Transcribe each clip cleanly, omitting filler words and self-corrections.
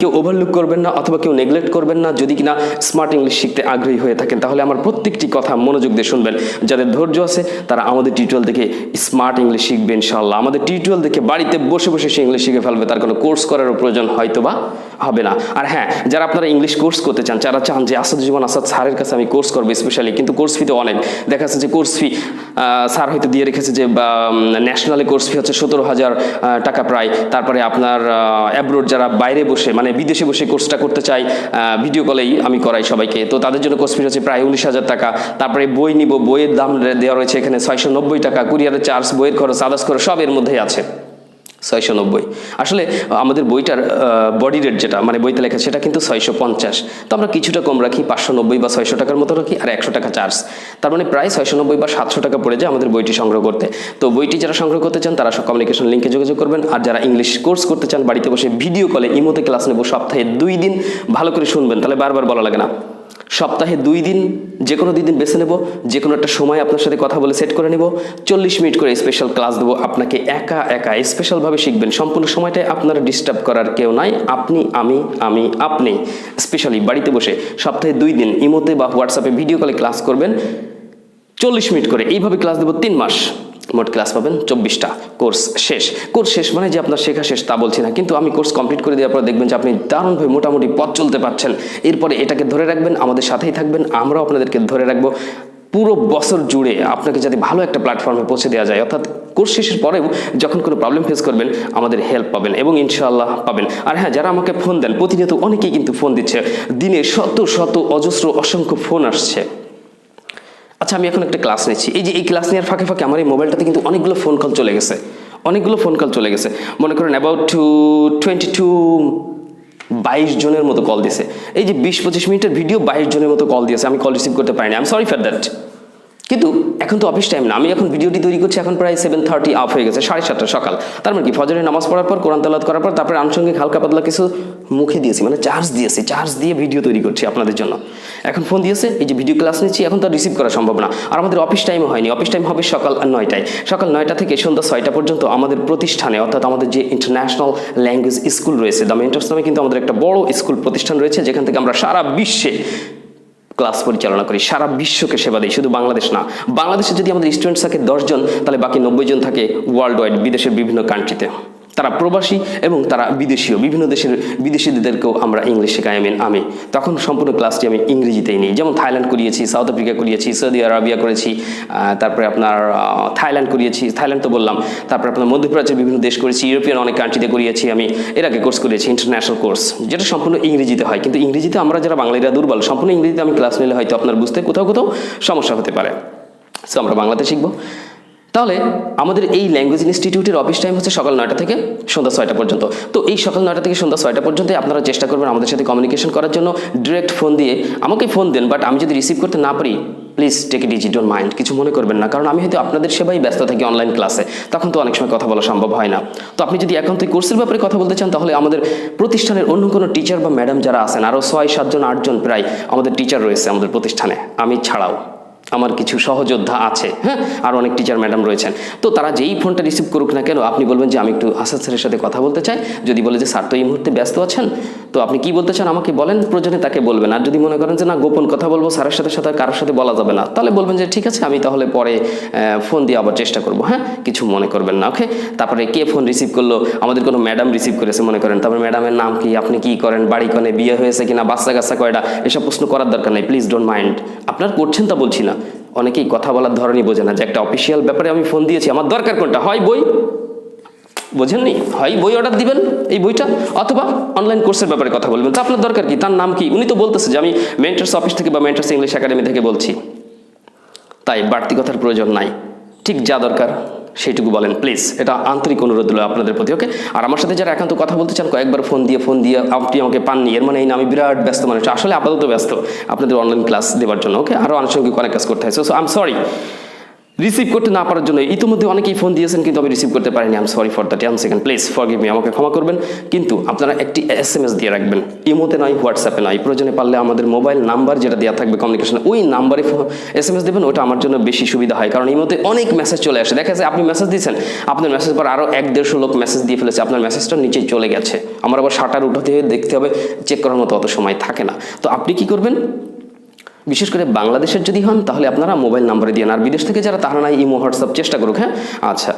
কেউ ওভারলুক করবেন না অথবা কেউ নেগলেক্ট করবেন না। যদি কিনা স্মার্ট ইংলিশ শিখতে আগ্রহী হয়ে থাকেন তাহলে আমার প্রত্যেকটি কথা মনোযোগ দিয়ে শুনবেন। যাদের ধৈর্য আছে তারা আমাদের টিউটোরিয়াল দেখে স্মার্ট ইংলিশ শিখবে ইনশাআল্লাহ। আমাদের টিউটোরিয়াল দেখে বাড়িতে বসে বসে সে ইংলিশ শিখে ফেলবে, তার কোনো কোর্স করারও প্রয়োজন হয়তোবা হবে না। আর হ্যাঁ, যারা আপনারা ইংলিশ কোর্স করতে চান, যারা চান যে আসাদ স্যারের কাছে আমি কোর্স করবো স্পেশালি, কিন্তু কোর্স ফি তো অনেক, দেখা যাচ্ছে যে কোর্স ফি স্যার হয়তো দিয়ে রেখেছে যে ন্যাশনালে কোর্স ফি হচ্ছে 17,000 টাকা প্রায়। তারপরে আপনার অ্যাব্রোড যারা বাইরে বসে মানে বিদেশে বসে কোর্সটা করতে চাই, ভিডিও কলেই আমি করাই সবাইকে, তো তাদের জন্য কোর্স ফি হচ্ছে প্রায় 19,000 টাকা। তারপরে বই নিব, বইয়ের দাম দেওয়া রয়েছে এখানে 690 টাকা, কুরিয়ারের চার্জ, বইয়ের খরচ, আদার্স খরচ সব এর মধ্যেই আছে 690। আসলে আমাদের বইটার বডি রেট যেটা মানে বইতে লেখা সেটা কিন্তু 650, তো আমরা কিছুটা কম রাখি, 590 বা 600 টাকার মতো রাখি, আর 100 টাকা চার্জ, তার মানে প্রায় 690 বা 700 টাকা পড়ে যায় আমাদের বইটি সংগ্রহ করতে। তো বইটি যারা সংগ্রহ করতে চান তারা কমিউনিকেশন লিঙ্কে যোগাযোগ করবেন। আর যারা ইংলিশ কোর্স করতে চান বাড়িতে বসে ভিডিও কলে ইমোতে ক্লাস নেব, সপ্তাহে 2 দিন, ভালো করে শুনবেন তাহলে বারবার বলা লাগে না। সপ্তাহে 2 দিন যে কোনো 2 দিন বেছে নেব, যে কোনো একটা সময় আপনার সাথে কথা বলে সেট করে নেব, 40 মিনিট করে স্পেশাল ক্লাস দেবো আপনাকে, একা একা স্পেশালভাবে শিখবেন। সম্পূর্ণ সময়টায় আপনার ডিস্টার্ব করার কেউ নাই, আপনি আপনি স্পেশালি বাড়িতে বসে সপ্তাহে 2 দিন ইমোতে বা হোয়াটসঅ্যাপে ভিডিও কলে ক্লাস করবেন 40 মিনিট করে। এইভাবে ক্লাস দেবো 3 মাস, মোট ক্লাস পাবেন 24টা। কোর্স শেষ মানে যে আপনার শেখা শেষ তা বলছি না, কিন্তু আমি কোর্স কমপ্লিট করে দেওয়ার পর দেখবেন যে আপনি দারুণভাবে মোটামুটি পথ চলতে পারছেন। এরপরে এটাকে ধরে রাখবেন, আমাদের সাথেই থাকবেন, আমরাও আপনাদেরকে ধরে রাখবো পুরো বছর জুড়ে আপনাকে যাতে ভালো একটা প্ল্যাটফর্মে পৌঁছে দেওয়া যায়। অর্থাৎ কোর্স শেষের পরেও যখন কোনো প্রবলেম ফেস করবেন আমাদের হেল্প পাবেন এবং ইনশাআল্লাহ পাবেন। আর হ্যাঁ, যারা আমাকে ফোন দেন, প্রতিনিয়ত অনেকেই কিন্তু ফোন দিচ্ছে, দিনে শত শত অজস্র অসংখ্য ফোন আসছে। আচ্ছা, আমি এখন একটা ক্লাস নিচ্ছি, এই যে এই ক্লাস নেওয়ার ফাঁকে ফাঁকে আমার এই মোবাইলটাতে কিন্তু অনেকগুলো ফোন কল চলে গেছে, মনে করেন অ্যাবাউট 22 জনের মতো কল দিয়েছে। এই যে 20-25 মিনিটের ভিডিও 22 জনের মতো কল দিয়েছে, আমি কল রিসিভ করতে পারিনি, I am sorry for that. কিন্তু এখন তো অফিস টাইম না, আমি এখন ভিডিওটি তৈরি করছি, এখন প্রায় 7:30 আপ হয়ে গেছে, 7:30 সকাল। তার মানে কি ফজরের নামাজ পড়ার পর, কোরআন তেলাওয়াত করার পর, তারপরে আনুষঙ্গিক হালকা পাতলা কিছু মুখে দিয়েছি, মানে চার্জ দিয়ে ভিডিও তৈরি করছি আপনাদের জন্য। এখন ফোন দিয়েছে, এই যে ভিডিও ক্লাস নিচ্ছি, এখন তো রিসিভ করা সম্ভব না। আর আমাদের অফিস টাইমও হয়নি, অফিস টাইম হবে সকাল 9টায়। সকাল 9টা থেকে সন্ধ্যা 6টা পর্যন্ত আমাদের প্রতিষ্ঠানে, অর্থাৎ আমাদের যে ইন্টারন্যাশনাল ল্যাঙ্গুয়েজ স্কুল রয়েছে, দ্য মেন্টরস নামে কিন্তু আমাদের একটা বড় স্কুল প্রতিষ্ঠান রয়েছে, যেখান থেকে আমরা সারা বিশ্বে ক্লাস পরিচালনা করি, সারা বিশ্বকে সেবা দিই, শুধু বাংলাদেশ না। বাংলাদেশে যদি আমাদের স্টুডেন্টস থাকে 10 জন, তাহলে বাকি 90 জন থাকে ওয়ার্ল্ড ওয়াইড, বিদেশের বিভিন্ন কান্ট্রিতে। তারা প্রবাসী এবং তারা বিদেশীয়, বিভিন্ন দেশের বিদেশিদেরকেও আমরা ইংলিশ শেখাই। আমি তখন সম্পূর্ণ ক্লাসটি আমি ইংরেজিতেই নিই। যেমন থাইল্যান্ড করিয়েছি, সাউথ আফ্রিকা করিয়েছি, সৌদি আরবিয়া করেছি, তারপরে আপনার থাইল্যান্ড করিয়েছি, থাইল্যান্ড তো বললাম, তারপরে আপনার মধ্যপ্রাচ্যের বিভিন্ন দেশ করেছি, ইউরোপিয়ান অনেক কান্ট্রিতে করিয়েছি। আমি এর আগে কোর্স করেছি ইন্টারন্যাশনাল কোর্স, যেটা সম্পূর্ণ ইংরেজিতে হয়। কিন্তু ইংরেজিতে আমরা যারা বাঙালিরা দুর্বল, সম্পূর্ণ ইংরেজিতে আমি ক্লাস নিলে হয়তো আপনার বুঝতে কোথাও সমস্যা হতে পারে। সো আমরা বাংলাতে শিখবো। তাহলে আমাদের এই ল্যাঙ্গুয়েজ ইনস্টিটিউটের অফিস টাইম হচ্ছে সকাল 9টা থেকে সন্ধ্যা 6টা পর্যন্ত। তো এই সকাল 9টা থেকে সন্ধ্যা 6টা পর্যন্ত আপনারা চেষ্টা করবেন আমাদের সাথে কমিউনিকেশন করার জন্য। ডিরেক্ট ফোন দিয়ে আমাকে ফোন দেন, বাট আমি যদি রিসিভ করতে না পারি please take it easy, don't mind, কিছু মনে করবেন না, কারণ আমি হয়তো আপনাদের সেবাই ব্যস্ত থাকি অনলাইন ক্লাসে, তখন তো অনেক সময় কথা বলা সম্ভব হয় না। তো আপনি যদি এখন থেকে কোর্সের ব্যাপারে কথা বলতে চান তাহলে আমাদের প্রতিষ্ঠানের অন্য কোনো টিচার বা ম্যাডাম যারা আছেন, আরও 6-7 জন 8 জন প্রায় আমাদের টিচার রয়েছে আমাদের প্রতিষ্ঠানে, আমি ছাড়াও আমার কিছু সহযোদ্ধা আছে, হ্যাঁ, আর অনেক টিচার ম্যাডাম রয়েছেন। তো তারা যেই ফোনটা রিসিভ করুক না কেন, আপনি বলবেন যে আমি একটু আসাদ স্যারের সাথে কথা বলতে চাই। যদি বলে যে স্যার তো এই মুহূর্তে ব্যস্ত আছেন, তো আপনি কি বলতে চান আমাকে বলেন, প্রয়োজনে তাকে বলবেন। আর যদি মনে করেন যে না, গোপন কথা বলবো, স্যারের সাথে কারোর সাথে বলা যাবে না, তাহলে বলবেন যে ঠিক আছে, আমি তাহলে পরে ফোন দিয়ে আবার চেষ্টা করবো, হ্যাঁ, কিছু মনে করবেন না, ওকে। তারপরে কে ফোন রিসিভ করলো, আমাদের কোনো ম্যাডাম রিসিভ করেছে মনে করেন, তারপরে ম্যাডামের নাম কি, আপনি কি করেন, বাড়ি কোনে, বিয়ে হয়েছে কিনা, বাচ্চা কাচ্চা কয়টা, এসব প্রশ্ন করার দরকার নেই, প্লিজ ডোন্ট মাইন্ড। আপনার করছেন তা বলছি না, অনেকেই কথা বলার ধরনই বোঝে না যে একটা অফিসিয়াল ব্যাপারে আমি ফোন দিয়েছি, আমার দরকার কোনটা, হয় বই, বোঝেননি, হয় বই অর্ডার দিবেন এই বইটা, অথবা অনলাইন কোর্সের ব্যাপারে কথা বলবেন। তো আপনার দরকার কি, তার নাম কি, উনি তো বলতেছে যে আমি মেন্টরস অফিস থেকে বা মেন্টরস ইংলিশ একাডেমি থেকে বলছি, তাই বাড়তি কথার প্রয়োজন নাই, ঠিক যা দরকার সেইটুকু বলেন প্লিজ, এটা আন্তরিক অনুরোধ হলো আপনাদের প্রতি, ওকে। আর আমার সাথে যারা একান্ত কথা বলতে চান, কয়েকবার ফোন দিয়ে আপনি আমাকে পাননি, এর মানে এই না আমি বিরাট ব্যস্ত মানুষ, আসলে আপাতত ব্যস্ত আপনাদের অনলাইন ক্লাস দেওয়ার জন্য, ওকে। আরও আনুষঙ্গিক অনেক কাজ করতে হয়, so I am sorry. Receive করতে না পারার জন্য ইতিমধ্যে অনেকেই ফোন দিয়েছেন, কিন্তু আমি রিসিভ করতে পারিনি। I am sorry for that. 1 second please forgive me, আমাকে ক্ষমা করবেন। কিন্তু আপনারা একটি SMS দিয়ে রাখবেন, ইমোতে নয়, হোয়াটসঅ্যাপে নয়, প্রয়োজনে পারলে আমাদের মোবাইল নাম্বার যেটা দেওয়া থাকবে কমিউনিকেশন, ওই নাম্বারে SMS দেবেন। ওটা আমার জন্য বেশি সুবিধা হয়, কারণ ইমোতে অনেক মেসেজ চলে আসে। দেখা যায় আপনি মেসেজ দিয়েছেন, আপনার মেসেজ পর আরও 1-150 লোক মেসেজ দিয়ে ফেলেছে, আপনার মেসেজটা নিচে চলে গেছে। আমার আবার শাটার উঠাতে হবে, দেখতে হবে, চেক করার মতো অত সময় থাকে না। তো আপনি কি করবেন, বিশেষ করে বাংলাদেশের যদি হন তাহলে আপনারা মোবাইল নাম্বারে দিয়ে, আর বিদেশ থেকে যারা তারা নাই ইমো হোয়াটসঅ্যাপ চেষ্টা করুক। হ্যাঁ, আচ্ছা,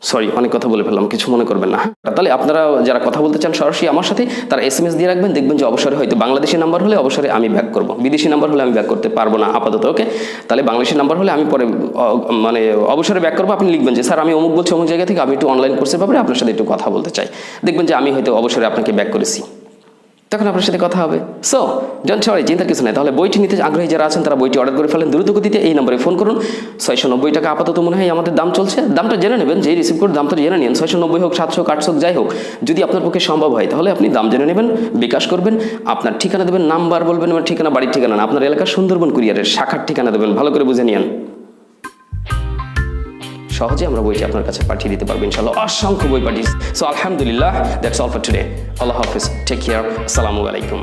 সরি অনেক কথা বলে ফেললাম, কিছু মনে করবেন না। তাহলে আপনারা যারা কথা বলতে চান সরাসরি আমার সাথে, তারা SMS দিয়ে রাখবেন। দেখবেন যে অবসরে হয়তো বাংলাদেশি নাম্বার হলে অবসরে আমি ব্যাক করব, বিদেশি নাম্বার হলে আমি ব্যাক করতে পারবো না আপাতত। ওকে, তাহলে বাংলাদেশি নাম্বার হলে আমি পরে মানে অবসরে ব্যাক করবো। আপনি লিখবেন যে স্যার আমি অমুক বলছি অমুক জায়গা থেকে, আমি একটু অনলাইন কোর্সের ব্যাপারে আপনার সাথে একটু কথা বলতে চাই। দেখবেন যে আমি হয়তো অবসরে আপনাকে ব্যাক করেছি, তখন আপনার সাথে কথা হবে। সো ডোন্ট ওয়ারি, চিন্তার কিছু নেই। তাহলে বইটি নিতে আগ্রহী যারা আছেন তারা বইটি অর্ডার করে ফেলেন দ্রুত গতিতে। এই নম্বরে ফোন করুন। 690 টাকা আপাতত মনে হয় আমাদের দাম চলছে। দামটা জেনে নেবেন, যেই রিসিভ করে দামটা জেনে নিন। 690 হোক, 700, 800 যাই হোক, যদি আপনার পক্ষে সম্ভব হয় তাহলে আপনি দাম জেনে নেবেন, বিকাশ করবেন, আপনার ঠিকানা দেবেন, নাম্বার বলবেন, ঠিকানা, বাড়ির ঠিকানা না, আপনার এলাকার সুন্দরবন কুরিয়ারের শাখার ঠিকানা দেবেন, ভালো করে বুঝে নিন। সহজে আমরা বইটি আপনার কাছে পাঠিয়ে দিতে পারবো ইনশাআল্লাহ। অসংখ্য বই পাঠিয়েছি। সো আলহামদুলিল্লাহ, দ্যাটস অল ফর টুডে। আল্লাহ হাফিজ, টেক কেয়ার, আসসালামু আলাইকুম।